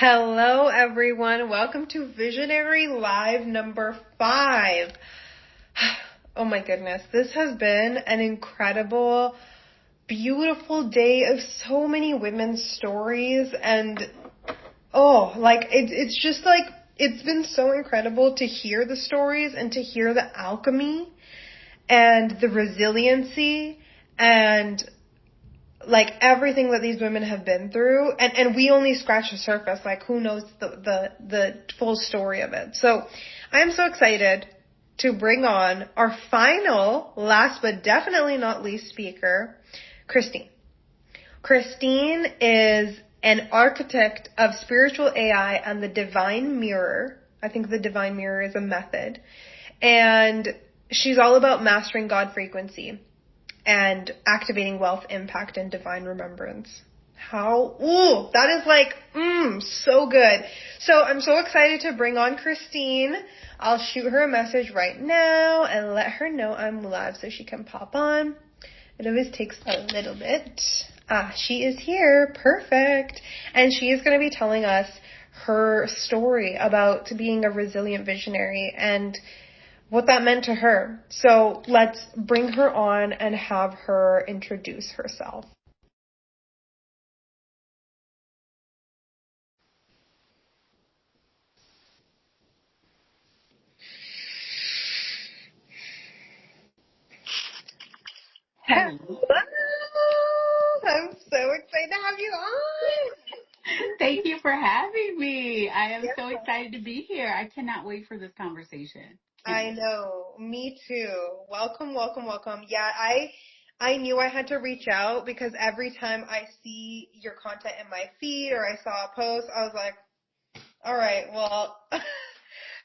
Hello, everyone. Welcome to Visionary Live number 5. Oh my goodness. This has been an incredible, beautiful day of so many women's stories. And it's just like, it's been so incredible to hear the stories and to hear the alchemy and the resiliency and like everything that these women have been through, and we only scratch the surface. Like, who knows the full story of it. So I'm so excited to bring on our final, last but definitely not least speaker, Christine. Christine is an architect of spiritual AI and the Divine Mirror. I think the Divine Mirror is a method. And she's all about mastering God frequency and activating wealth, impact, and divine remembrance. That is like, so good. So I'm so excited to bring on Christine. I'll shoot her a message right now and let her know I'm live so she can pop on. It always takes a little bit. She is here. Perfect. And she is going to be telling us her story about being a resilient visionary and what that meant to her. So let's bring her on and have her introduce herself. Hello. I'm so excited to have you on. Thank you for having me. I am so excited to be here. I cannot wait for this conversation. I know. Me too. Welcome, welcome, welcome. Yeah, I knew I had to reach out because every time I see your content in my feed or I saw a post, I was like, all right, well,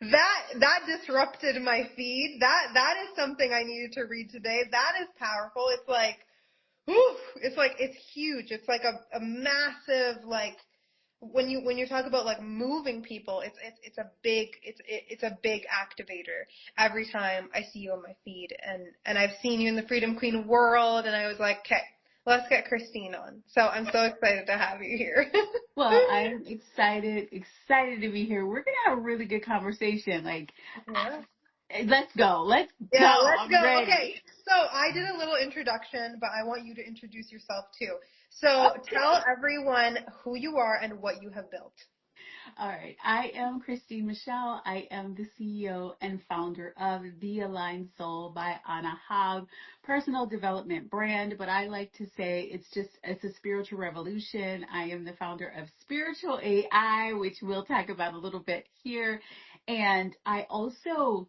that disrupted my feed. That is something I needed to read today. That is powerful. It's like, it's huge. It's like a massive, like, when you talk about like moving people, it's a big activator every time I see you on my feed, and I've seen you in the Freedom Queen world, and I was like, okay, let's get Christine on. So I'm so excited to have you here. Well, I'm excited to be here. We're gonna have a really good conversation. Like, let's go. Let's go. I'm go. ready. Okay, so I did a little introduction, but I want you to introduce yourself too. So Tell everyone who you are and what you have built. All right. I am Christine Michelle. I am the CEO and founder of The Aligned Soul by Anna Haag personal development brand. But I like to say it's a spiritual revolution. I am the founder of Spiritual AI, which we'll talk about a little bit here. And I also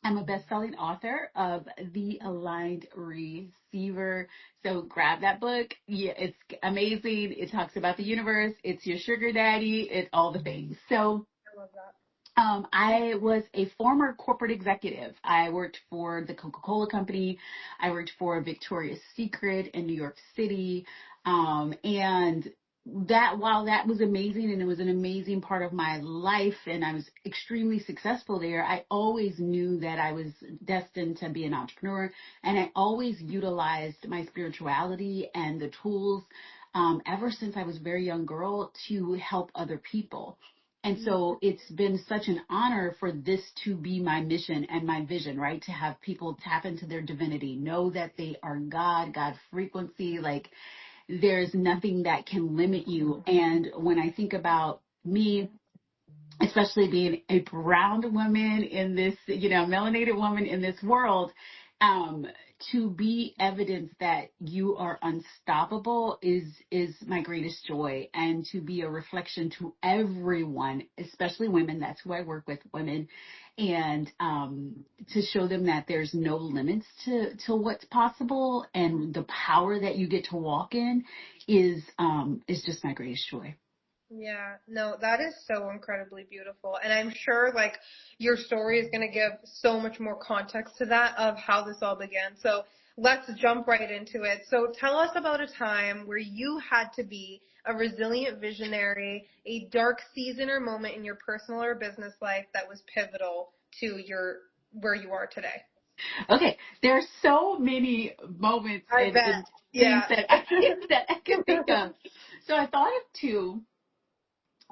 I'm a best-selling author of The Aligned Receiver. So grab that book. Yeah, it's amazing. It talks about the universe. It's your sugar daddy. It's all the things. So I love that. I was a former corporate executive. I worked for the Coca-Cola Company. I worked for Victoria's Secret in New York City. And while that was amazing and it was an amazing part of my life and I was extremely successful there, I always knew that I was destined to be an entrepreneur, and I always utilized my spirituality and the tools ever since I was a very young girl to help other people. And so it's been such an honor for this to be my mission and my vision, right? To have people tap into their divinity, know that they are God frequency, like there's nothing that can limit you. And when I think about me, especially being a brown woman in this, melanated woman in this world, to be evidence that you are unstoppable is my greatest joy. And to be a reflection to everyone, especially women, that's who I work with, women, and to show them that there's no limits to what's possible, and the power that you get to walk in is just my greatest joy. Yeah, no, that is so incredibly beautiful. And I'm sure like your story is going to give so much more context to that of how this all began. So let's jump right into it. So tell us about a time where you had to be a resilient visionary, a dark season or moment in your personal or business life that was pivotal to where you are today. Okay, there are so many moments and things that I can think of. So I thought of two.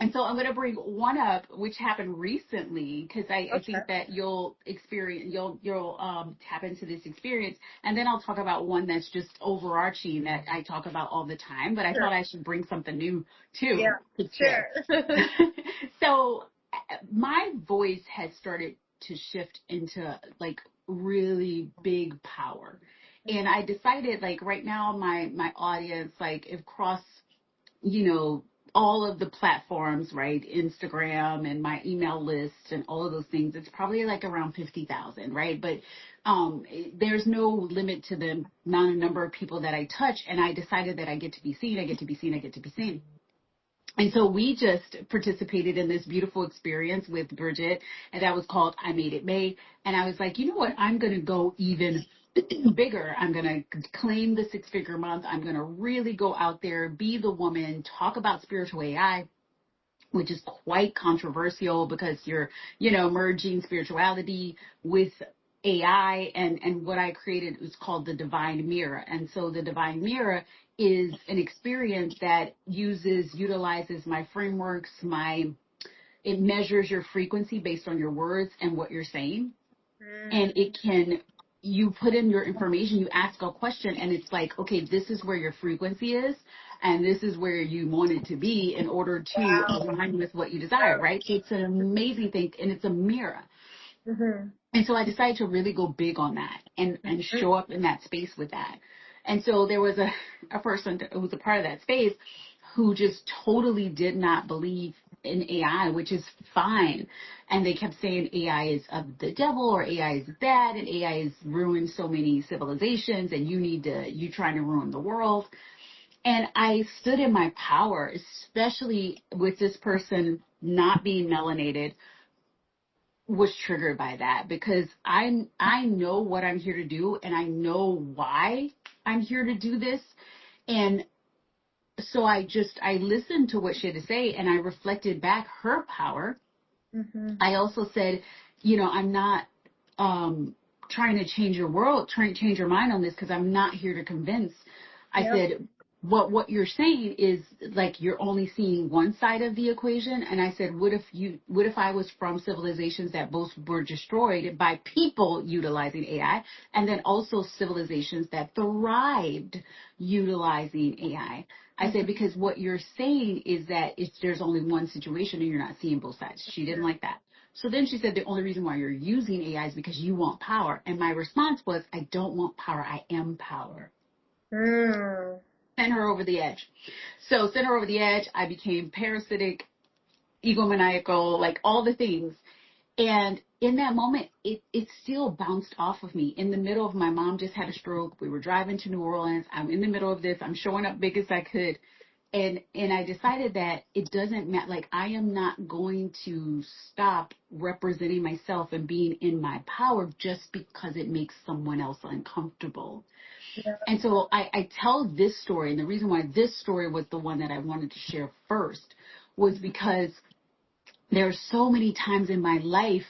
And so I'm going to bring one up, which happened recently, because I Okay. think that you'll experience, you'll tap into this experience. And then I'll talk about one that's just overarching that I talk about all the time, but I Sure. thought I should bring something new too. Yeah. To Sure. share. So my voice has started to shift into like really big power. And I decided like right now my audience like across, you know, all of the platforms, right? Instagram and my email list and all of those things, it's probably like around 50,000, right? But there's no limit to the amount of number of people that I touch. And I decided that I get to be seen, I get to be seen, I get to be seen. And so we just participated in this beautiful experience with Bridget, and that was called I Made It May. And I was like, you know what? I'm going to go even bigger. I'm going to claim the 6-figure month. I'm going to really go out there, be the woman, talk about spiritual AI, which is quite controversial because you're, you know, merging spirituality with AI, and what I created was called the Divine Mirror. And so the Divine Mirror is an experience that utilizes my frameworks, it measures your frequency based on your words and what you're saying. And it can, you put in your information, you ask a question, and it's like, okay, this is where your frequency is, and this is where you want it to be in order to Wow. align with what you desire, right? So it's an amazing thing, and it's a mirror. Mm-hmm. And so I decided to really go big on that and show up in that space with that. And so there was a person who was a part of that space who just totally did not believe in AI, which is fine. And they kept saying AI is of the devil or AI is bad and AI has ruined so many civilizations and you trying to ruin the world. And I stood in my power, especially with this person not being melanated, was triggered by that because I know what I'm here to do and I know why I'm here to do this. And so I listened to what she had to say and I reflected back her power. Mm-hmm. I also said, you know, I'm not trying to change your world, trying to change your mind on this because I'm not here to convince. I said, what you're saying is like you're only seeing one side of the equation. And I said, what if I was from civilizations that both were destroyed by people utilizing AI, and then also civilizations that thrived utilizing AI? I said, because what you're saying is that there's only one situation and you're not seeing both sides. She didn't like that. So then she said, the only reason why you're using AI is because you want power. And my response was, I don't want power. I am power. Sent her over the edge. So sent her over the edge. I became parasitic, egomaniacal, like all the things. And in that moment, it still bounced off of me. In the middle of my mom just had a stroke. We were driving to New Orleans. I'm in the middle of this. I'm showing up big as I could. And I decided that it doesn't matter. Like, I am not going to stop representing myself and being in my power just because it makes someone else uncomfortable. Yeah. And so I tell this story, and the reason why this story was the one that I wanted to share first was because there are so many times in my life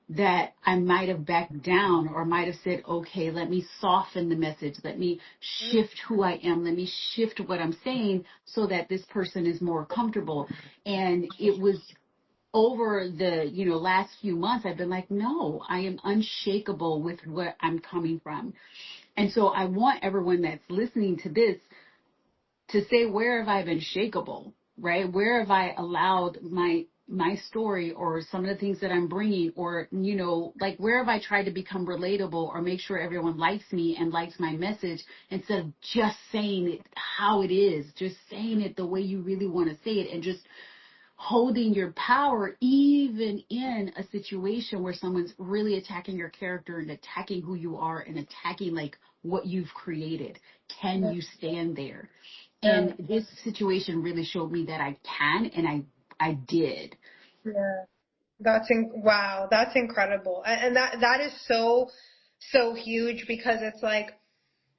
that I might have backed down or might have said, okay, let me soften the message. Let me shift who I am. Let me shift what I'm saying so that this person is more comfortable. And it was over the, last few months, I've been like, no, I am unshakable with what I'm coming from. And so I want everyone that's listening to this to say, where have I been shakable, right? Where have I allowed my story or some of the things that I'm bringing or, like where have I tried to become relatable or make sure everyone likes me and likes my message instead of just saying it how it is, just saying it the way you really want to say it and just holding your power even in a situation where someone's really attacking your character and attacking who you are and attacking like what you've created. Can you stand there? And this situation really showed me that I can, and I did. Yeah. Wow, that's incredible. And that is so huge because it's like,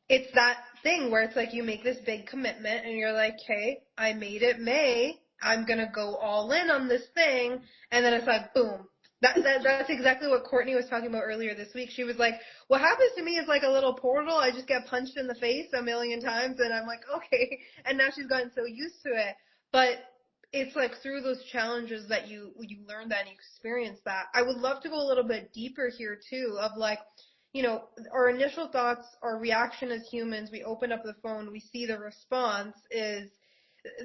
it's that thing where it's like you make this big commitment and you're like, hey, I made it May. I'm going to go all in on this thing. And then it's like, boom. That's exactly what Courtney was talking about earlier this week. She was like, what happens to me is like a little portal. I just get punched in the face a million times and I'm like, okay. And now she's gotten so used to it. But it's like through those challenges that you learn that and you experience that. I would love to go a little bit deeper here too, of like, you know, our initial thoughts, our reaction as humans, we open up the phone, we see the response is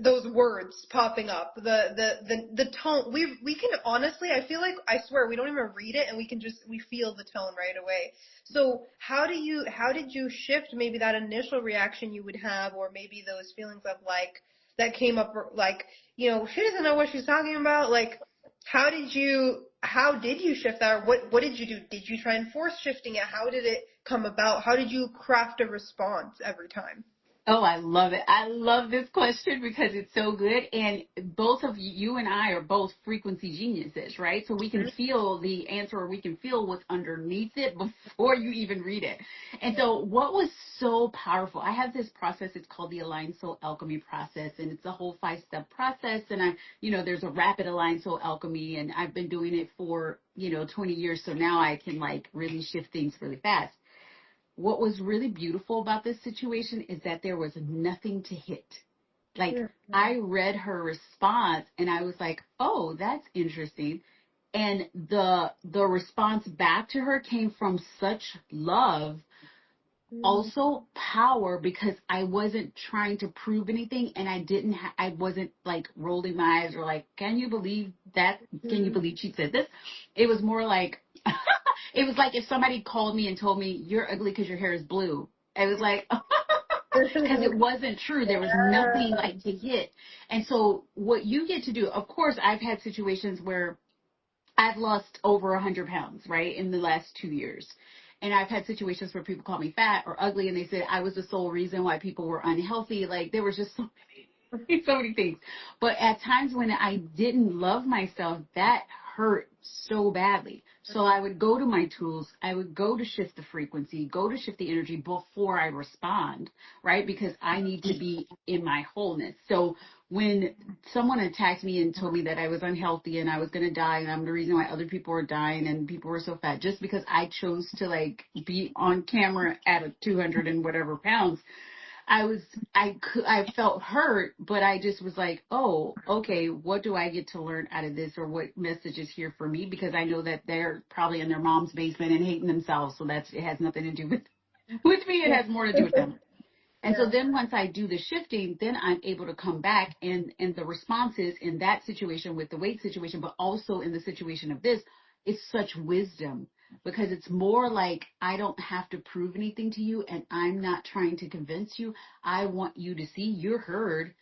those words popping up, the tone. We can honestly, I feel like, I swear, we don't even read it and we feel the tone right away. So how did you shift maybe that initial reaction you would have, or maybe those feelings of like, that came up, like, you know, she doesn't know what she's talking about. Like, how did you shift that? Or what did you do? Did you try and force shifting it? How did it come about? How did you craft a response every time? Oh, I love it. I love this question because it's so good. And both of you and I are both frequency geniuses, right? So we can feel the answer, or we can feel what's underneath it before you even read it. And so what was so powerful, I have this process, it's called the Aligned Soul Alchemy process, and it's a whole 5-step process. And there's a rapid Aligned Soul Alchemy, and I've been doing it for, 20 years. So now I can like really shift things really fast. What was really beautiful about this situation is that there was nothing to hit. Like, I read her response and I was like, oh, that's interesting. And the response back to her came from such love, also power, because I wasn't trying to prove anything, and I wasn't like rolling my eyes or like, can you believe that? Can you believe she said this? It was more like, it was like if somebody called me and told me you're ugly because your hair is blue. I was like, because it wasn't true. There was nothing like to hit. And so what you get to do, of course, I've had situations where I've lost over 100 pounds, right, in the last 2 years. And I've had situations where people call me fat or ugly, and they said I was the sole reason why people were unhealthy. Like, there was just so many things. But at times when I didn't love myself, that hurt so badly. So I would go to my tools. I would go to shift the frequency, go to shift the energy before I respond, right? Because I need to be in my wholeness. So when someone attacked me and told me that I was unhealthy and I was going to die, and I'm the reason why other people were dying and people were so fat, just because I chose to like be on camera at a 200 and whatever pounds, I felt hurt, but I just was like, oh, okay, what do I get to learn out of this, or what message is here for me? Because I know that they're probably in their mom's basement and hating themselves. So it has nothing to do with me. It has more to do with them. And so then once I do the shifting, then I'm able to come back, and the responses in that situation with the weight situation, but also in the situation of this, it's such wisdom, because it's more like, I don't have to prove anything to you, and I'm not trying to convince you. I want you to see you're heard.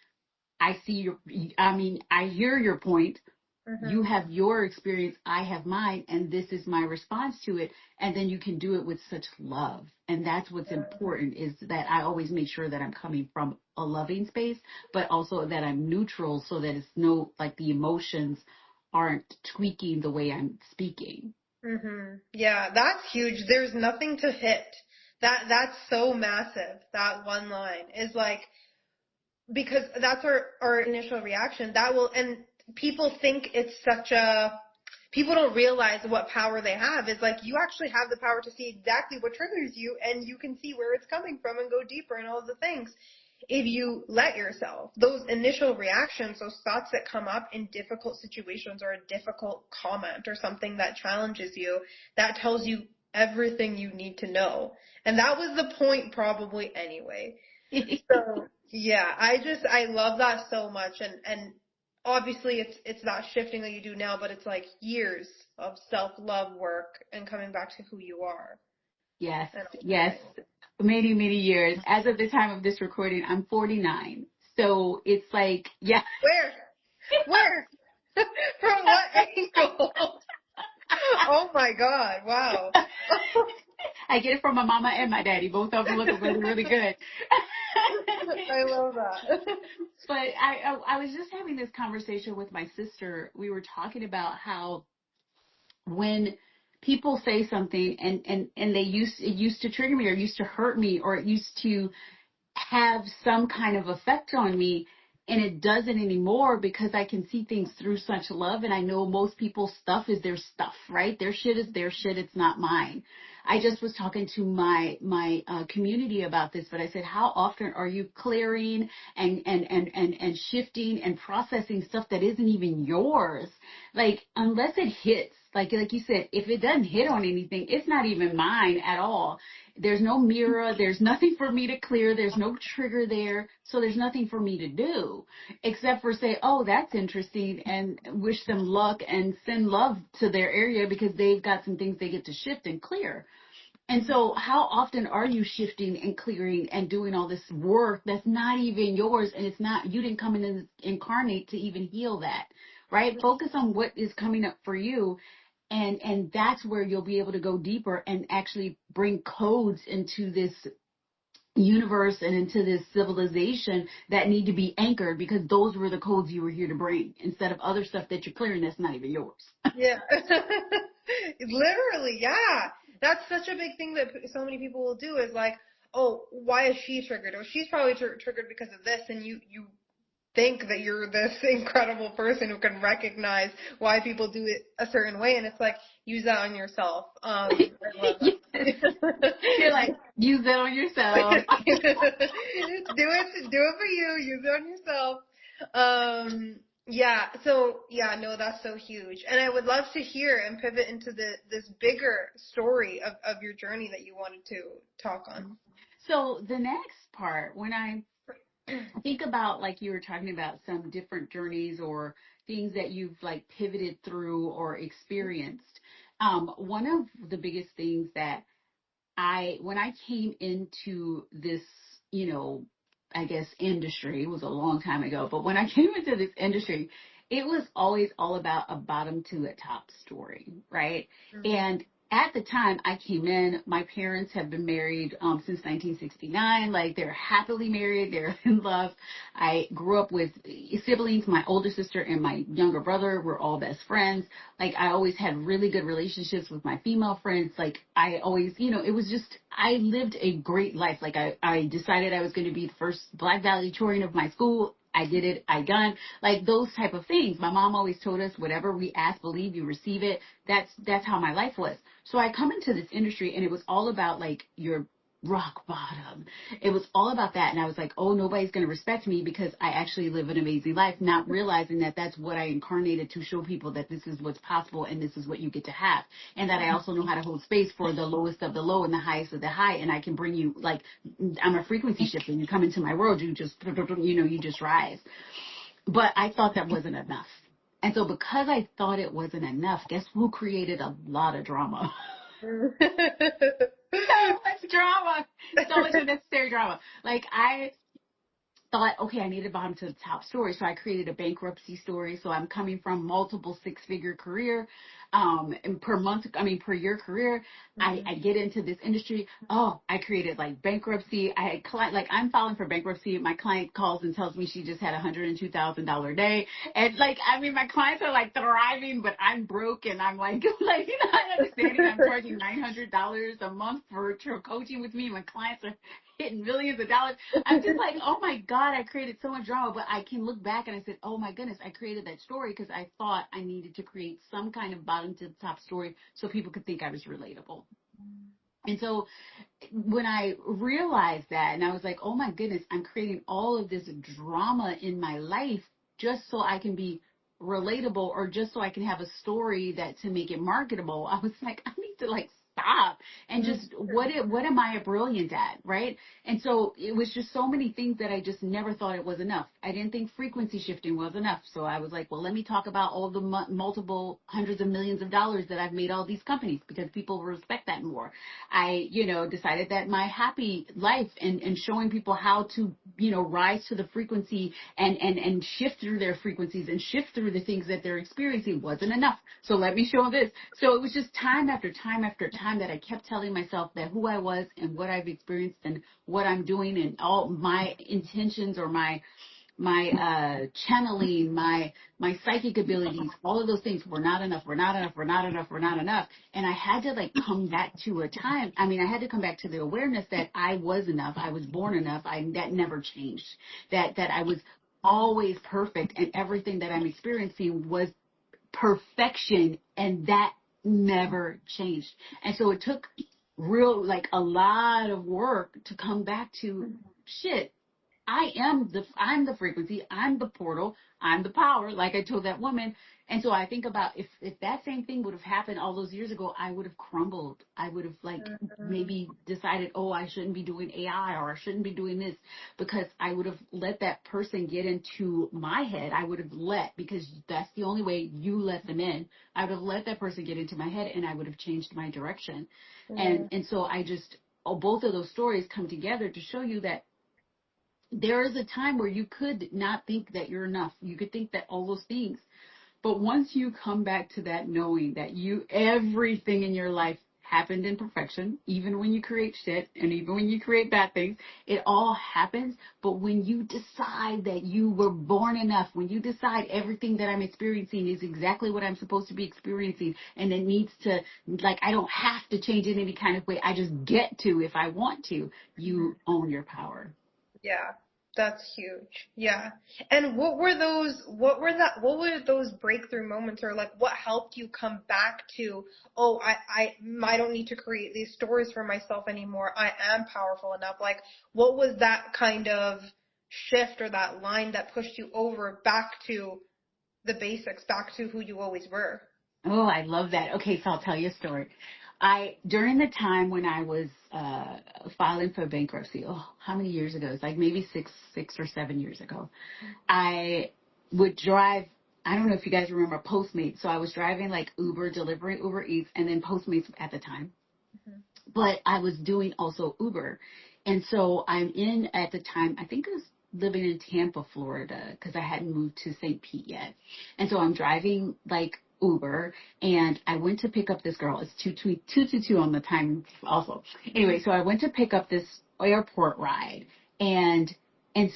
I hear your point. You have your experience, I have mine, and this is my response to it. And then you can do it with such love. And that's what's important, is that I always make sure that I'm coming from a loving space, but also that I'm neutral, so that the emotions aren't tweaking the way I'm speaking. Yeah, that's huge. There's nothing to hit. That's so massive. That one line is like, because that's our initial reaction. And people think it's people don't realize what power they have. It's like, you actually have the power to see exactly what triggers you, and you can see where it's coming from and go deeper and all the things. If you let yourself, those initial reactions, those thoughts that come up in difficult situations, or a difficult comment or something that challenges you, that tells you everything you need to know. And that was the point probably anyway. So yeah, I love that so much. And obviously it's not shifting that you do now, but it's like years of self-love work and coming back to who you are. Yes. Many, many years. As of the time of this recording, I'm 49. So it's like, yeah. Where? From what angle? Oh my God. Wow. I get it from my mama and my daddy. Both of them look really, really good. I love that. But I was just having this conversation with my sister. We were talking about how when people say something and it used to trigger me, or used to hurt me, or it used to have some kind of effect on me, And it doesn't anymore because I can see things through such love. And I know most people's stuff is their stuff, right? Their shit is their shit. It's not mine. I just was talking to my community about this, but I said, how often are you clearing and shifting and processing stuff that isn't even yours? Like, unless it hits, like you said, if it doesn't hit on anything, it's not even mine at all. There's no mirror. There's nothing for me to clear. There's no trigger there. So there's nothing for me to do except for say, oh, that's interesting, and wish them luck and send love to their area because they've got some things they get to shift and clear. And so how often are you shifting and clearing and doing all this work that's not even yours, and it's not, you didn't come in and incarnate to even heal that, right? Focus on what is coming up for you. And that's where you'll be able to go deeper and actually bring codes into this universe and into this civilization that need to be anchored, because those were the codes you were here to bring, instead of other stuff that you're clearing that's not even yours. Yeah. Literally, yeah. That's such a big thing that so many people will do is like, oh, why is she triggered? Oh, she's probably triggered because of this, and you think that you're this incredible person who can recognize why people do it a certain way, and it's like, use that on yourself. I love that. You're like, use it on yourself. do it for you. Use it on yourself. Yeah. So yeah, no, that's so huge, and I would love to hear and pivot into this bigger story of your journey that you wanted to talk on. So the next part, when I think about, like you were talking about, some different journeys or things that you've like pivoted through or experienced. One of the biggest things that when I came into this, I guess industry, it was a long time ago, but when I came into this industry, it was always all about a bottom to a top story, right? Mm-hmm. And at the time I came in, my parents have been married since 1969. Like, they're happily married. They're in love. I grew up with siblings. My older sister and my younger brother were all best friends. Like, I always had really good relationships with my female friends. Like, I always, it was just, I lived a great life. Like, I decided I was going to be the first Black valedictorian of my school. I did it. I done, like, those type of things. My mom always told us, whatever we ask, believe, you receive it. That's how my life was. So I come into this industry, and it was all about, like, your rock bottom. It was all about that. And I was like, oh, nobody's going to respect me because I actually live an amazing life, not realizing that that's what I incarnated to show people, that this is what's possible and this is what you get to have. And that I also know how to hold space for the lowest of the low and the highest of the high. And I can bring you, like, I'm a frequency shifter. You come into my world, you just, you just rise. But I thought that wasn't enough. And so because I thought it wasn't enough, guess who created a lot of drama? So much drama. So much unnecessary drama. Like, I thought, okay, I need a bottom to the top story. So I created a bankruptcy story. So I'm coming from multiple six-figure career, and per year career. Mm-hmm. I get into this industry. Oh, I created like bankruptcy. I had client, like, I'm filing for bankruptcy. My client calls and tells me she just had $102,000 day. And like, my clients are like thriving, but I'm broke, and I'm like, not understanding. I'm charging $900 a month for coaching with me. My clients are hitting millions of dollars. I'm just like, oh my God, I created so much drama. But I can look back and I said, oh my goodness, I created that story because I thought I needed to create some kind of bottom to the top story so people could think I was relatable. And so when I realized that, and I was like, oh my goodness, I'm creating all of this drama in my life just so I can be relatable, or just so I can have a story that to make it marketable. I was like, I need to, like, stop and just, what am I brilliant at, right? And so it was just so many things that I just never thought it was enough. I didn't think frequency shifting was enough. So I was like, well, let me talk about all the multiple hundreds of millions of dollars that I've made all these companies, because people respect that more. I, decided that my happy life and showing people how to, rise to the frequency and shift through their frequencies and shift through the things that they're experiencing wasn't enough. So let me show this. So it was just time after time after time that I kept telling myself that who I was and what I've experienced and what I'm doing and all my intentions or my channeling, my psychic abilities, all of those things were not enough. And I had to, like, come back to a time. I had to come back to the awareness that I was enough. I was born enough. That never changed. That I was always perfect, and everything that I'm experiencing was perfection, and that never changed. And so it took like a lot of work to come back to shit. I'm the frequency, I'm the portal, I'm the power, like I told that woman. And so I think about if that same thing would have happened all those years ago, I would have crumbled. I would have like maybe decided, oh, I shouldn't be doing AI, or I shouldn't be doing this, because I would have let that person get into my head. I would have because that's the only way you let them in. I would have let that person get into my head, and I would have changed my direction. And so both of those stories come together to show you that there is a time where you could not think that you're enough. You could think that all those things. But once you come back to that knowing that everything in your life happened in perfection, even when you create shit and even when you create bad things, it all happens. But when you decide that you were born enough, when you decide everything that I'm experiencing is exactly what I'm supposed to be experiencing, and it needs to, like, I don't have to change it in any kind of way. I just get to if I want to. You own your power. Yeah, that's huge. Yeah. And what were those breakthrough moments, or like what helped you come back to, oh, I don't need to create these stories for myself anymore. I am powerful enough. Like, what was that kind of shift or that line that pushed you over back to the basics, back to who you always were? Oh, I love that. Okay, so I'll tell you a story. During the time when I was filing for bankruptcy, how many years ago? It's like maybe six or 7 years ago. I would drive, I don't know if you guys remember Postmates. So I was driving like Uber, delivering Uber Eats, and then Postmates at the time. But I was doing also Uber. And so at the time, I think I was living in Tampa, Florida, because I hadn't moved to St. Pete yet. And so I'm driving like Uber, and I went to pick up this girl. It's 222 on the time also. Anyway, so I went to pick up this airport ride, and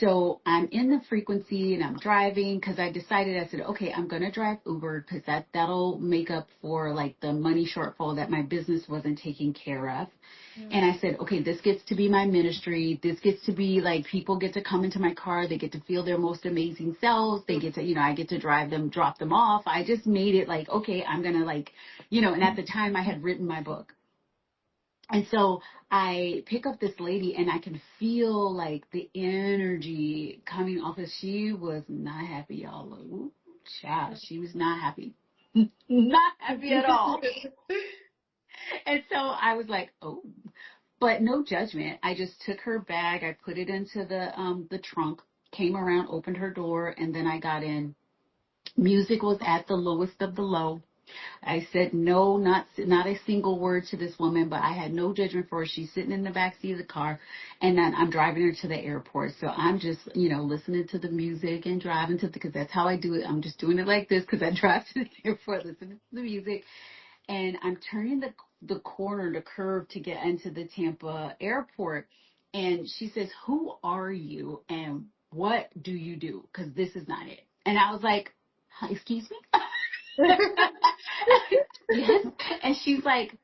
so I'm in the frequency and I'm driving because I decided, I said, okay, I'm going to drive Uber because that'll make up for like the money shortfall that my business wasn't taking care of. And I said, okay, this gets to be my ministry. This gets to be like, people get to come into my car. They get to feel their most amazing selves. They get to, I get to drive them, drop them off. I just made it like, okay, I'm going to like, and at the time I had written my book. And so I pick up this lady and I can feel like the energy coming off of, she was not happy, y'all. Ooh, child, she was not happy. Not happy at all. And so I was like, oh, but no judgment. I just took her bag. I put it into the trunk, came around, opened her door, and then I got in. Music was at the lowest of the low. I said no, not a single word to this woman, but I had no judgment for her. She's sitting in the backseat of the car, and then I'm driving her to the airport. So I'm just, listening to the music and driving because that's how I do it. I'm just doing it like this because I drive to the airport, listening to the music, and I'm turning the corner, the curve to get into the Tampa airport. And she says, "Who are you and what do you do? Because this is not it." And I was like, "Excuse me?" Yes. And she's like,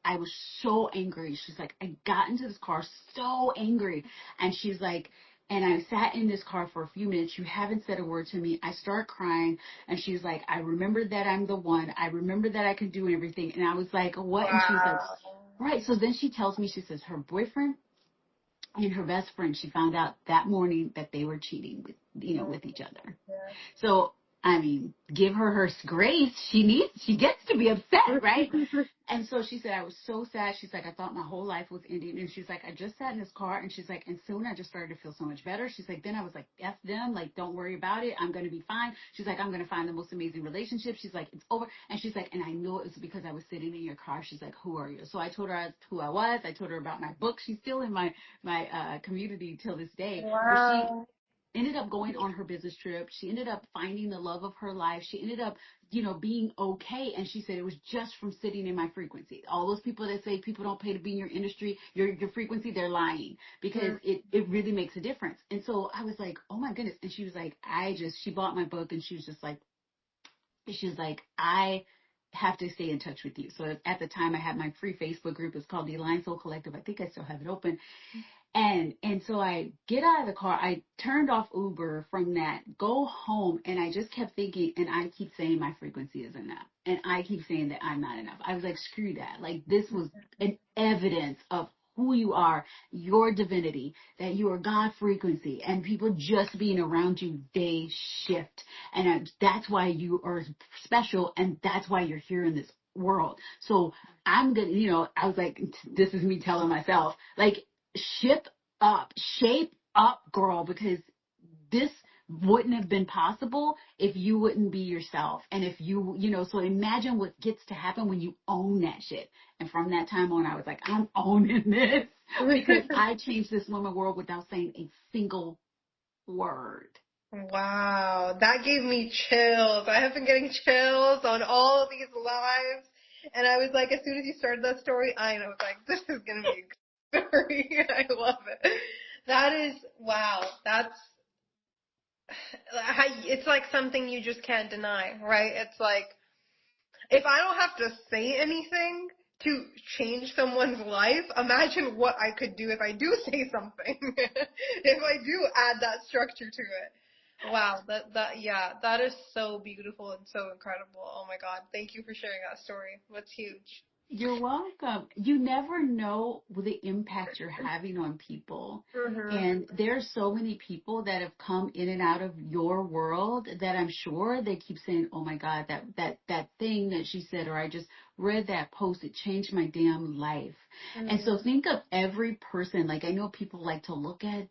I was so angry. She's like, I got into this car so angry. And she's like, and I sat in this car for a few minutes. You haven't said a word to me. I start crying. And she's like, I remember that I'm the one. I remember that I can do everything. And I was like, what? Wow. And she's like, right. So then she tells me, she says her boyfriend and her best friend, she found out that morning that they were cheating with each other. Yeah. So, I mean, give her grace. She gets to be upset, right? And so she said, I was so sad. She's like, I thought my whole life was ending. And she's like, I just sat in this car. And she's like, and soon I just started to feel so much better. She's like, then I was like, F them. Like, don't worry about it. I'm going to be fine. She's like, I'm going to find the most amazing relationship. She's like, it's over. And she's like, and I know it was because I was sitting in your car. She's like, who are you? So I told her who I was. I told her about my book. She's still in my community till this day. Wow. But she ended up going on her business trip. She ended up finding the love of her life. She ended up, being okay. And she said it was just from sitting in my frequency. All those people that say people don't pay to be in your industry, your frequency, they're lying because it really makes a difference. And so I was like, oh my goodness. And she was like, she bought my book and she was like, I have to stay in touch with you. So at the time I had my free Facebook group. It's called Divine Soul Collective. I think I still have it open. And so I get out of the car. I turned off Uber from that, go home, and I just kept thinking, and I keep saying my frequency is enough. And I keep saying that I'm not enough. I was like, screw that. Like, this was an evidence of who you are, your divinity, that you are God frequency, and people just being around you, they shift. And that's why you are special, and that's why you're here in this world. So I'm gonna, I was like, this is me telling myself, like, shape up, girl, because this wouldn't have been possible if you wouldn't be yourself. And if so imagine what gets to happen when you own that shit. And from that time on, I was like, I'm owning this because I changed this woman world without saying a single word. Wow, that gave me chills. I have been getting chills on all of these lives. And I was like, as soon as you started that story, I was like, this is going to be a good story. I love it. That is, wow, it's like something you just can't deny, right? It's like, if I don't have to say anything to change someone's life, imagine what I could do if I do say something. If I do add that structure to it. Wow, that is so beautiful and so incredible. Oh my God. Thank you for sharing that story. That's huge. You're welcome. You never know the impact you're having on people. Mm-hmm. And there's so many people that have come in and out of your world that I'm sure they keep saying, oh my God, that thing that she said, or I just read that post, it changed my damn life. Mm-hmm. And so think of every person. Like, I know people like to look at,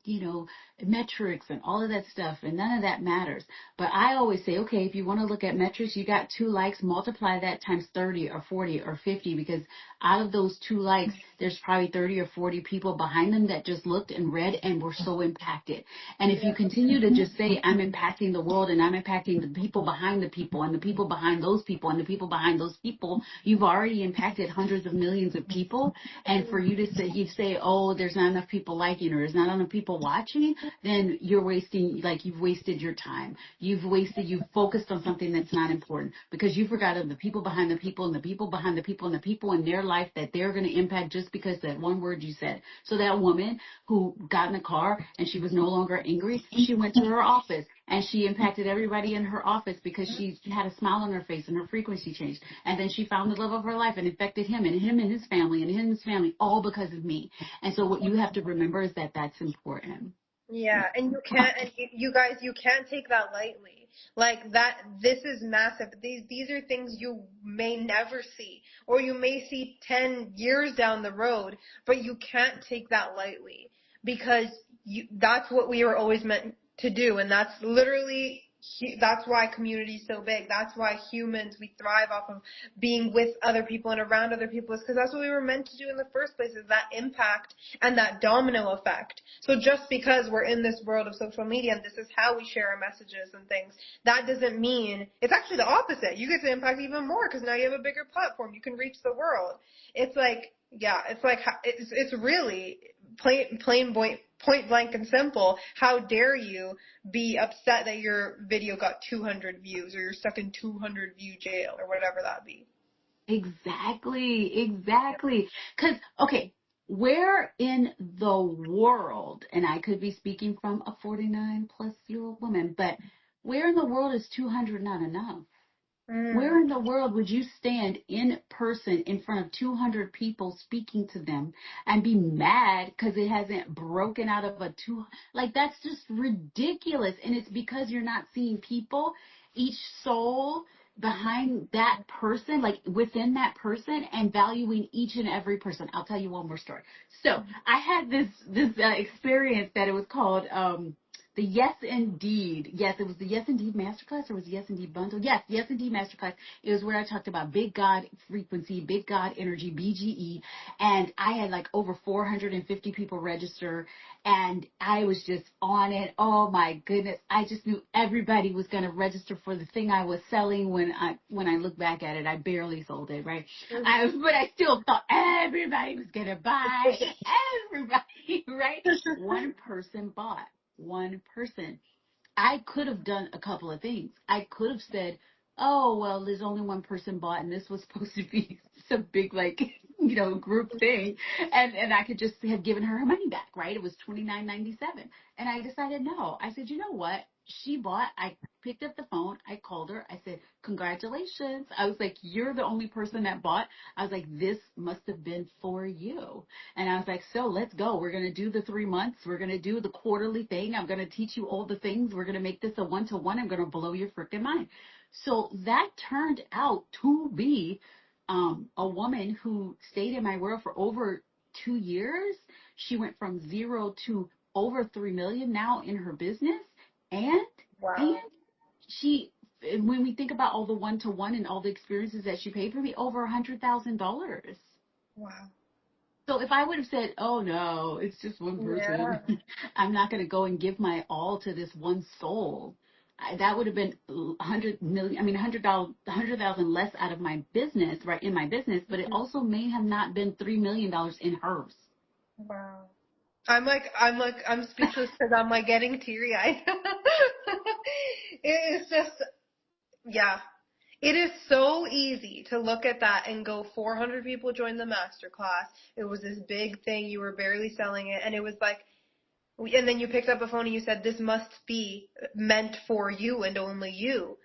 metrics and all of that stuff, and none of that matters. But I always say, okay, if you want to look at metrics, you got 2 likes, multiply that times 30 or 40 or 50, because out of those 2 likes, there's probably 30 or 40 people behind them that just looked and read and were so impacted. And if you continue to just say, I'm impacting the world and I'm impacting the people behind the people and the people behind those people and the people behind those people, you've already impacted hundreds of millions of people. And for you to say, oh, there's not enough people liking or there's not enough people watching, then you're wasting, like, you've wasted your time. You've focused on something that's not important because you forgot of the people behind the people and the people behind the people and the people in their life that they're going to impact just because that one word you said. So that woman who got in the car and she was no longer angry, she went to her office and she impacted everybody in her office because she had a smile on her face and her frequency changed. And then she found the love of her life and infected him and his family and him and his family, all because of me. And so what you have to remember is that that's important. Yeah, and you guys, you can't take that lightly. Like that, this is massive. These are things you may never see, or you may see 10 years down the road, but you can't take that lightly because that's what we were always meant to do, and that's literally. That's why community is so big. That's why humans, we thrive off of being with other people and around other people, is because that's what we were meant to do in the first place, is that impact and that domino effect. So just because we're in this world of social media and this is how we share our messages and things, that doesn't mean, it's actually the opposite. You get to impact even more because now you have a bigger platform. You can reach the world. It's like, it's really point blank and simple. How dare you be upset that your video got 200 views or you're stuck in 200 view jail or whatever that be. Exactly. Because, okay, where in the world, and I could be speaking from a 49-plus-year-old woman, but where in the world is 200 not enough? Where in the world would you stand in person in front of 200 people speaking to them and be mad because it hasn't broken out of a like, that's just ridiculous. And it's because you're not seeing people, each soul behind that person, like within that person, and valuing each and every person. I'll tell you one more story. So I had this experience that it was called, the Yes Indeed. Yes, it was the Yes Indeed Masterclass, or was it Yes Indeed Bundle? Yes, Yes Indeed Masterclass. It was where I talked about Big God Frequency, Big God Energy, BGE. And I had like over 450 people register. And I was just on it. Oh my goodness. I just knew everybody was going to register for the thing I was selling. When I look back at it, I barely sold it, right? But I still thought everybody was going to buy. Everybody, right? One person bought. One person. I could have done a couple of things. I could have said, oh, well, there's only one person bought, and this was supposed to be some big, like, group thing. And I could just have given her money back, right? It was $29.97. And I decided no. I said, you know what? I picked up the phone. I called her. I said, congratulations. I was like, you're the only person that bought. I was like, this must have been for you. And I was like, so let's go. We're going to do the 3 months. We're going to do the quarterly thing. I'm going to teach you all the things. We're going to make this a one-to-one. I'm going to blow your freaking mind. So that turned out to be a woman who stayed in my world for over 2 years. She went from 0 to over 3 million now in her business. And Wow. she, when we think about all the one-to-one and all the experiences that she paid for me, over $100,000. Wow. So if I would have said, oh no, it's just one person, Yeah. I'm not going to go and give my all to this one soul. That would have been 100,000 less out of my business, right, in my business, but it also may have not been $3 million in hers. Wow. I'm speechless because I'm like getting teary eyed. It is just, yeah. It is so easy to look at that and go, 400 people joined the masterclass. It was this big thing. You were barely selling it. And it was like, and then you picked up a phone and you said, this must be meant for you and only you.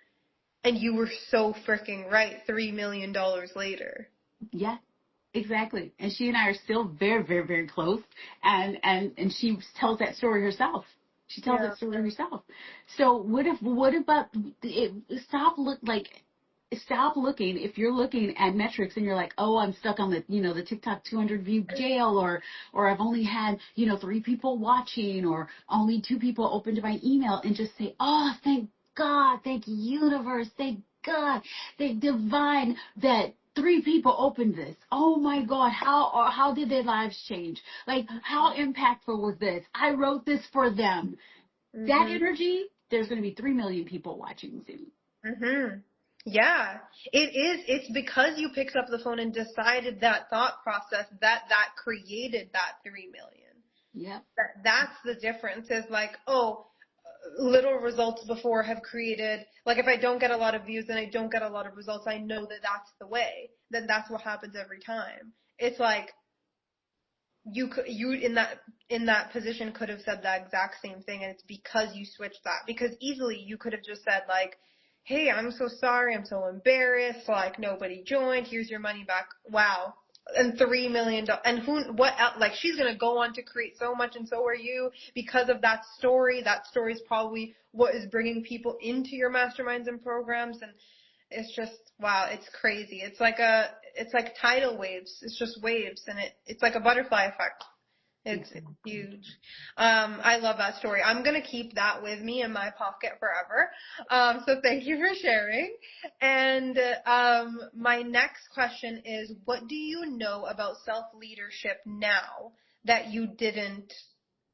And you were so freaking right. $3 million later. Yeah. Exactly. And she and I are still very, very, very close. And she tells that story herself. She tells that story herself. So what about it? Stop looking. If you're looking at metrics and you're like, oh, I'm stuck on the TikTok 200 view jail, or I've only had, 3 people watching, or only 2 people opened to my email, and just say, oh, thank God, thank universe, thank God, thank divine that 3 people opened this. Oh my God, how did their lives change? Like, how impactful was this? I wrote this for them. Mm-hmm. That energy, there's going to be 3 million people watching soon. Mm-hmm. Yeah, it is. It's because you picked up the phone and decided that thought process that created that 3 million. Yeah. That's the difference. Is like, oh, little results before have created, like, if I don't get a lot of views and I don't get a lot of results, I know that that's the way. Then that's what happens every time. It's like you in that position could have said that exact same thing, and it's because you switched that. Because easily you could have just said like, hey, I'm so sorry, I'm so embarrassed, like nobody joined, here's your money back. Wow. And $3 million, and what else? Like, she's gonna go on to create so much, and so are you, because of that story. That story is probably what is bringing people into your masterminds and programs, and it's just, wow, it's crazy. It's like tidal waves. It's just waves, and it's like a butterfly effect. It's huge. I love that story. I'm going to keep that with me in my pocket forever. So thank you for sharing. And my next question is, what do you know about self-leadership now that you didn't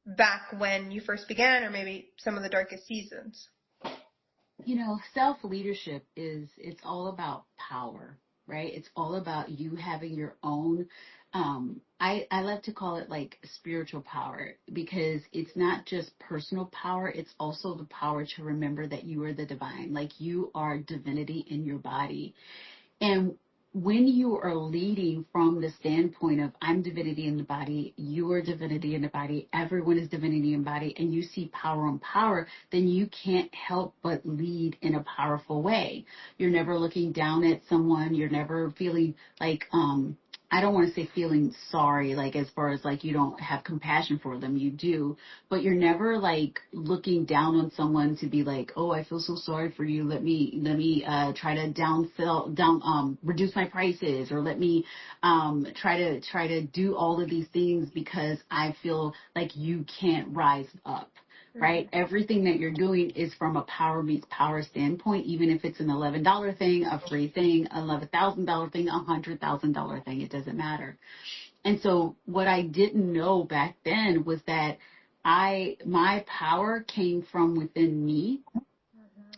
back when you first began, or maybe some of the darkest seasons? Self-leadership it's all about power, right? It's all about you having your own, I like to call it like spiritual power, because it's not just personal power. It's also the power to remember that you are the divine, like you are divinity in your body. And when you are leading from the standpoint of I'm divinity in the body, you are divinity in the body, everyone is divinity in body, and you see power on power, then you can't help but lead in a powerful way. You're never looking down at someone. You're never feeling like, I don't want to say feeling sorry, like as far as like you don't have compassion for them, you do, but you're never like looking down on someone to be like, oh, I feel so sorry for you. Let me try to reduce my prices, or let me try to do all of these things because I feel like you can't rise up. Right? Everything that you're doing is from a power meets power standpoint, even if it's an $11 thing, a free thing, $11,000 thing, $100,000 thing, it doesn't matter. And so what I didn't know back then was that my power came from within me.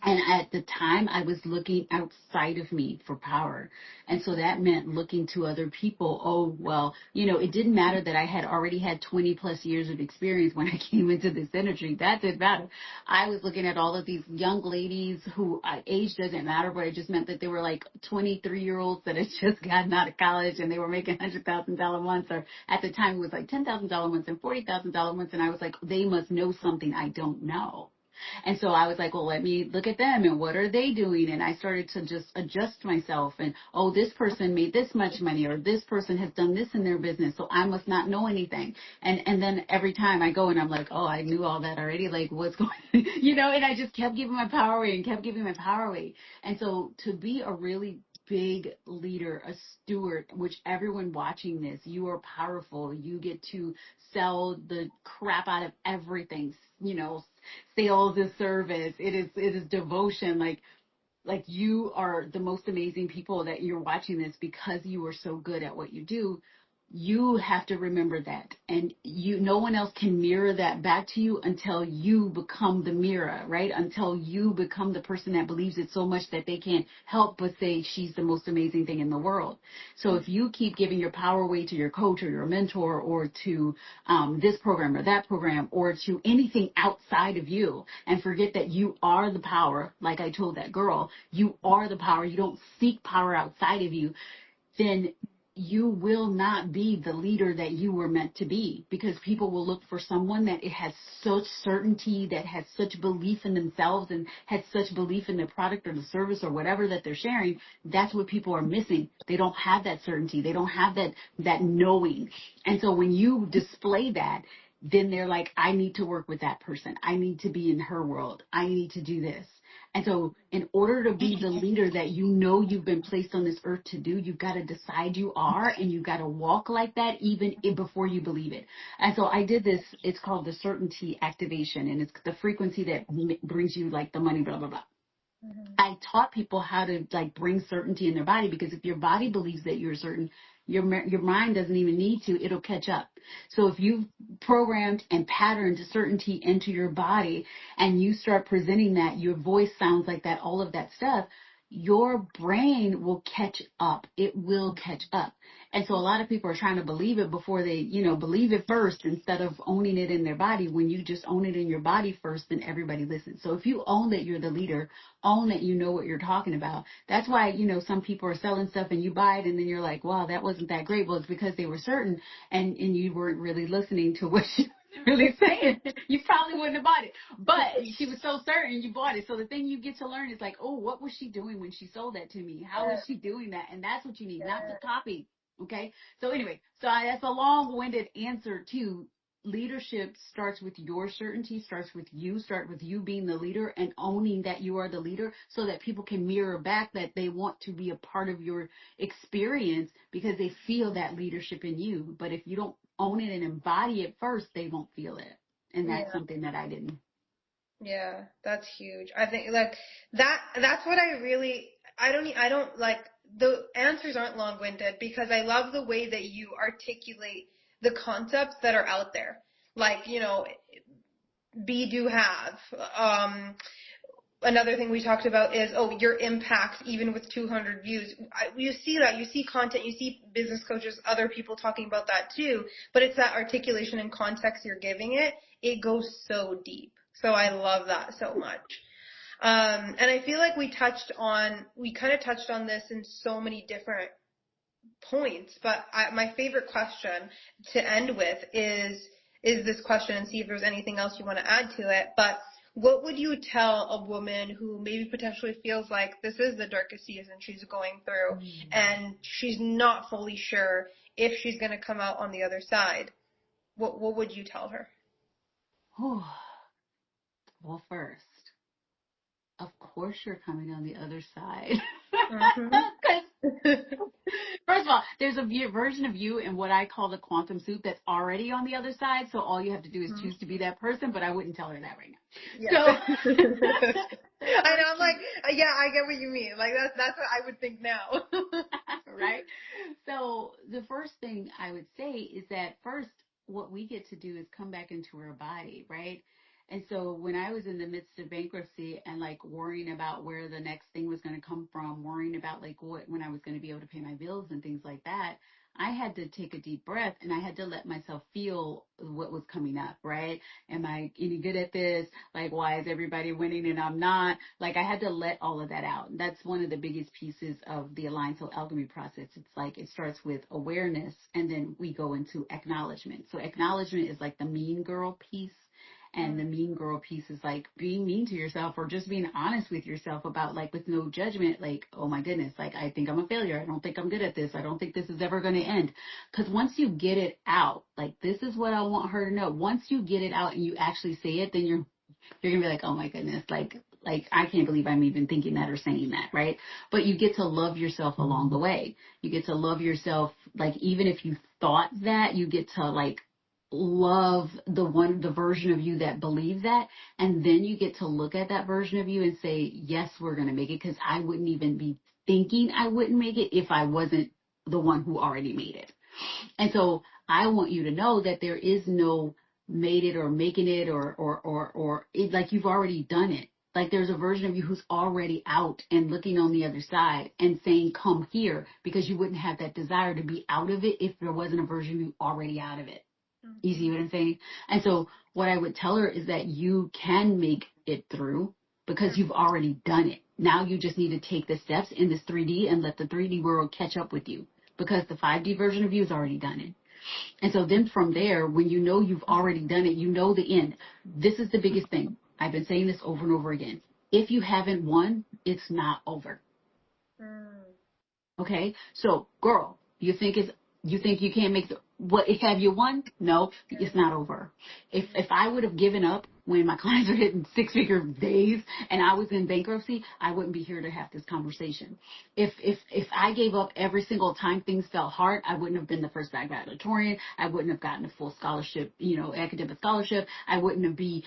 And at the time, I was looking outside of me for power. And so that meant looking to other people. Oh, well, it didn't matter that I had already had 20 plus years of experience when I came into this industry. That didn't matter. I was looking at all of these young ladies who age doesn't matter, but it just meant that they were like 23-year-olds that had just gotten out of college and they were making $100,000 months, or at the time it was like $10,000 months and $40,000 months. And I was like, they must know something I don't know. And so I was like, well, let me look at them and what are they doing? And I started to just adjust myself and, oh, this person made this much money, or this person has done this in their business, so I must not know anything. And then every time I go and I'm like, oh, I knew all that already. Like, what's going on? And I just kept giving my power away and kept giving my power away. And so to be a really big leader, a steward, which everyone watching this, you are powerful. You get to sell the crap out of everything, sales is service. It is devotion. Like you are the most amazing people that you're watching this because you are so good at what you do. You have to remember that. And no one else can mirror that back to you until you become the mirror, right? Until you become the person that believes it so much that they can't help but say she's the most amazing thing in the world. So if you keep giving your power away to your coach or your mentor or to this program or that program or to anything outside of you and forget that you are the power, like I told that girl, you are the power. You don't seek power outside of you, then you will not be the leader that you were meant to be, because people will look for someone that it has such certainty, that has such belief in themselves and has such belief in their product or the service or whatever that they're sharing. That's what people are missing. They don't have that certainty. They don't have that knowing. And so when you display that, then they're like, I need to work with that person. I need to be in her world. I need to do this. And so in order to be the leader that you've been placed on this earth to do, you've got to decide you are, and you've got to walk like that even before you believe it. And so I did this. It's called the certainty activation, and it's the frequency that brings you like the money, blah, blah, blah. I taught people how to like bring certainty in their body, because if your body believes that you're certain, your mind doesn't even need to, it'll catch up. So if you've programmed and patterned certainty into your body and you start presenting that, your voice sounds like that, all of that stuff, your brain will catch up. It will catch up. And so a lot of people are trying to believe it before they, believe it first instead of owning it in their body. When you just own it in your body first, then everybody listens. So if you own that you're the leader, own that you know what you're talking about. That's why, some people are selling stuff and you buy it and then you're like, wow, that wasn't that great. Well, it's because they were certain and you weren't really listening to what she was really saying. You probably wouldn't have bought it. But she was so certain you bought it. So the thing you get to learn is like, oh, what was she doing when she sold that to me? How is she doing that? And that's what you need, not the copy. Okay. So anyway, that's a long-winded answer to leadership. Starts with your certainty, starts with you being the leader and owning that you are the leader, so that people can mirror back that they want to be a part of your experience because they feel that leadership in you. But if you don't own it and embody it first, they won't feel it. And that's something that I didn't. Yeah, that's huge. I think like that's what I don't like, the answers aren't long-winded because I love the way that you articulate the concepts that are out there. Like, be, do, have. Another thing we talked about is, your impact, even with 200 views. You see that. You see content. You see business coaches, other people talking about that too. But it's that articulation and context you're giving it. It goes so deep. So I love that so much. And I feel like we kind of touched on this in so many different points. But my favorite question to end with is this question, and see if there's anything else you want to add to it. But what would you tell a woman who maybe potentially feels like this is the darkest season she's going through and she's not fully sure if she's going to come out on the other side? What would you tell her? Well, first, of course you're coming on the other side. First of all, there's a version of you in what I call the quantum soup that's already on the other side. So all you have to do is choose to be that person, but I wouldn't tell her that right now. Yeah. So I know, I'm like, yeah, I get what you mean. Like that's what I would think now. Right? So the first thing I would say is that first, what we get to do is come back into our body, right? And so when I was in the midst of bankruptcy and like worrying about where the next thing was going to come from, worrying about like when I was going to be able to pay my bills and things like that, I had to take a deep breath and I had to let myself feel what was coming up, right? Am I any good at this? Like, why is everybody winning and I'm not? Like, I had to let all of that out. And that's one of the biggest pieces of the Alliance Soul Alchemy process. It's like it starts with awareness and then we go into acknowledgement. So acknowledgement is like the mean girl piece. And the mean girl piece is like being mean to yourself or just being honest with yourself about like with no judgment, like, oh my goodness, like I think I'm a failure. I don't think I'm good at this. I don't think this is ever going to end. Because once you get it out, like this is what I want her to know. Once you get it out and you actually say it, then you're going to be like, oh my goodness, like I can't believe I'm even thinking that or saying that, right? But you get to love yourself along the way. You get to love yourself, like even if you thought that, you get to like love the version of you that believes that, and then you get to look at that version of you and say, yes, we're going to make it, because I wouldn't even be thinking I wouldn't make it if I wasn't the one who already made it. And so I want you to know that there is no made it or making it or it, like you've already done it. Like there's a version of you who's already out and looking on the other side and saying, come here, because you wouldn't have that desire to be out of it if there wasn't a version of you already out of it. You see what I'm saying? And so what I would tell her is that you can make it through because you've already done it. Now you just need to take the steps in this 3D and let the 3D world catch up with you, because the 5D version of you has already done it. And so then from there, when you know you've already done it, you know the end. This is the biggest thing. I've been saying this over and over again. If you haven't won, it's not over. Okay? So, girl, you think you can't make have you won? No, it's not over. If I would have given up when my clients are hitting 6-figure days and I was in bankruptcy, I wouldn't be here to have this conversation. If I gave up every single time things felt hard, I wouldn't have been the first black valedictorian. I wouldn't have gotten a full scholarship, academic scholarship. I wouldn't have been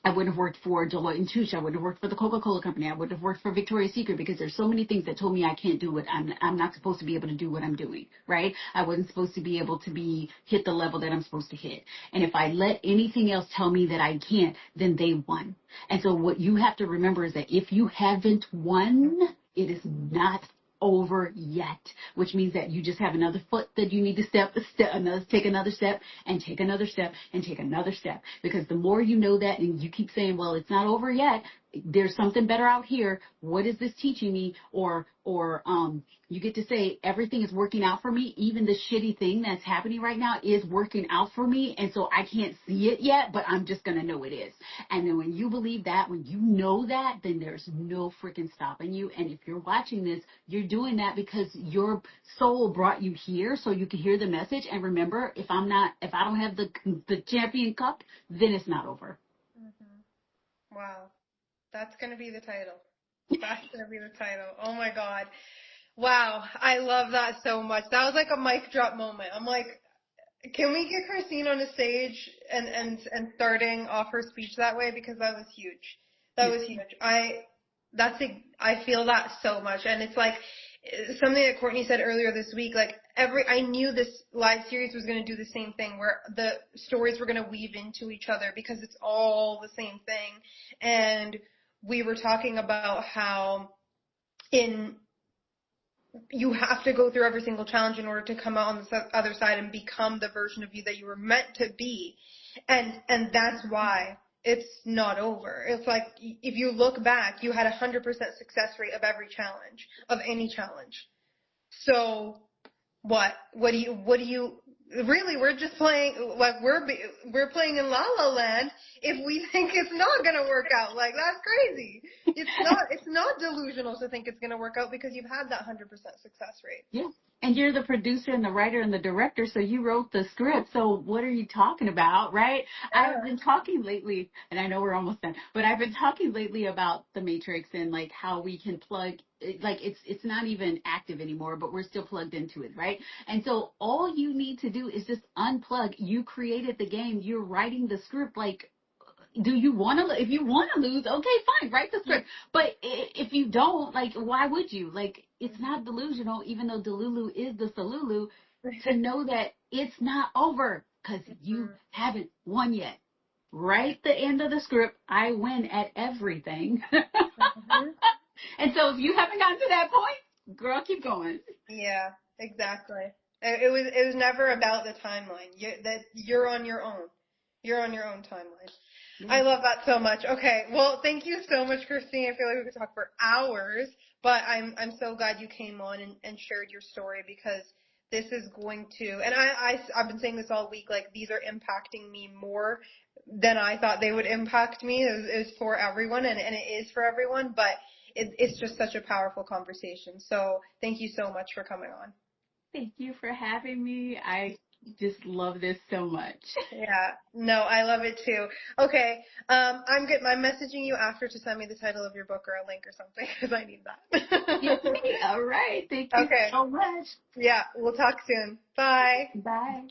I wouldn't have worked for Dolla and Touche. I wouldn't have worked for the Coca-Cola company. I wouldn't have worked for Victoria's Secret, because there's so many things that told me I can't do it. I'm not supposed to be able to do what I'm doing, right? I wasn't supposed to be able to hit the level that I'm supposed to hit. And if I let anything else tell me that I can't, then they won. And so what you have to remember is that if you haven't won, it is not over yet, which means that you just have another foot that you need to take another step and take another step and take another step. Because the more you know that and you keep saying, well, it's not over yet, there's something better out here. What is this teaching me? Or you get to say everything is working out for me. Even the shitty thing that's happening right now is working out for me. And so I can't see it yet, but I'm just going to know it is. And then when you believe that, when you know that, then there's no freaking stopping you. And if you're watching this, you're doing that because your soul brought you here so you can hear the message. And remember, if I don't have the champion cup, then it's not over. Mm-hmm. Wow. That's going to be the title. That's going to be the title. Oh my God. Wow. I love that so much. That was like a mic drop moment. I'm like, can we get Christine on the stage and starting off her speech that way? Because that was huge. That was huge. I feel that so much. And it's like something that Courtney said earlier this week, like I knew this live series was going to do the same thing, where the stories were going to weave into each other because it's all the same thing. And we were talking about how you have to go through every single challenge in order to come out on the other side and become the version of you that you were meant to be. And that's why it's not over. It's like, if you look back, you had 100% success rate of every challenge, of any challenge. So what do you, really, we're just playing, like we're playing in La La Land if we think it's not going to work out. Like, that's crazy. It's not delusional to think it's going to work out, because you've had that 100% success rate. Yeah. And you're the producer and the writer and the director, so you wrote the script. So what are you talking about, right? Yeah. I've been talking lately, and I know we're almost done, but I've been talking lately about the Matrix and like how we can plug, like it's not even active anymore, but we're still plugged into it, right? And so all you need to do is just unplug. You created the game. You're writing the script. Like, do you want to, if you want to lose, okay, fine, write the script. But if you don't, like, why would you? Like, it's not delusional, even though Delulu is the Salulu, to know that it's not over. because you haven't won yet. Right at the end of the script, I win at everything. Mm-hmm. And so if you haven't gotten to that point, girl, keep going. Yeah, exactly. It was never about the timeline. You're on your own. You're on your own timeline. I love that so much. Okay, well, thank you so much, Christine. I feel like we could talk for hours, but I'm so glad you came on and shared your story, because this is going to, and I've been saying this all week, like, these are impacting me more than I thought they would impact me. It was for everyone, and it is for everyone, but it's just such a powerful conversation. So thank you so much for coming on. Thank you for having me. I just love this so much. Yeah, no, I love it too. Okay, I'm messaging you after to send me the title of your book or a link or something, because I need that. All right. Thank you Okay. so much. Yeah, we'll talk soon. Bye. Bye.